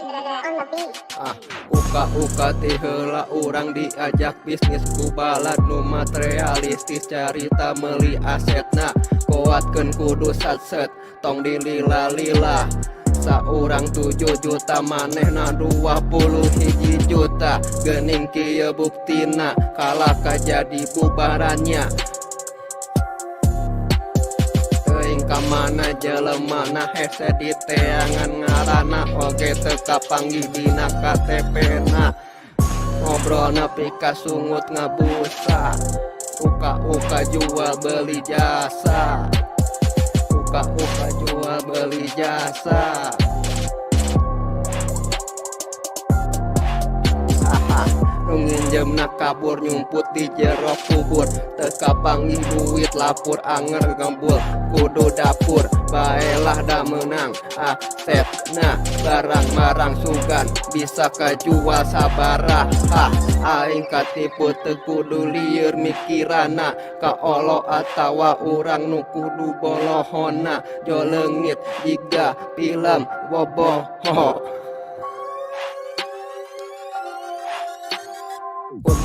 Uka heula urang diajak bisnis ku balad nu materialistis carita meuli asetna kuatkeun kudu satset tong dilila-lila saurang 7 juta manehna 21 juta geuning kieu buktina kalah jadi bubarannya kamana jelemana hese di teangan ngarana oge teka panggih dina KTP-na ngobrolna pika sungut ngabusa uka jual beli jasa uka jual beli jasa nginjemna kabur nyumput di jero kubur teka panggih duit lapur anger gembul kudu dapur baelah da menang asetna barang-barang sugan bisa kajual sabaraha aing katipu teu kudu lieur mikirana kaolo atawa urang nu kudu bolohona jo leungit jiga film boboho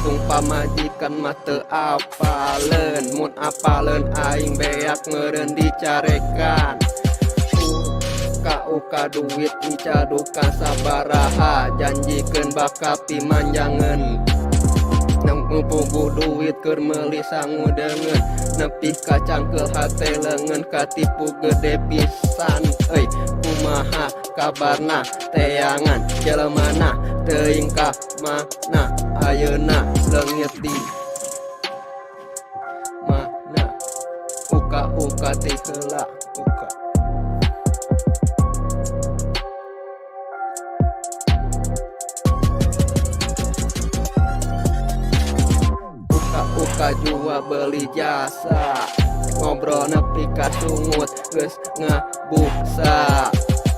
untung pamajikan mah teu apaleun mun apaleun aing beak meureun dicarekan uka duit dicadukan sabaraha janjikeun bakal pimanjangeun pugu duit keur meuli sangudeungeun nepi ka cangkeul hate leungeun katipu gede pisan euy kumaha kabarna teangan jelemana teuing ka mana ayeuna leungit di mana uka ti heula uka jual beli jasa ngobrol nepi ka sungut geus ngabusa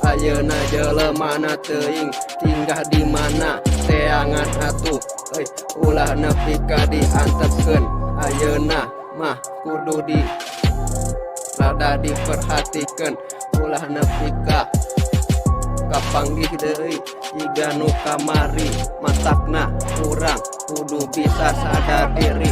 ayeuna jelemana teuing tinggal di mana teangan atuh euy ulah nepi ka diantepkeun ayeuna mah kudu di rada diperhatikeun ulah nepi ka kapanggih deui jiga nu kamari matakna urang kudu bisa sadar diri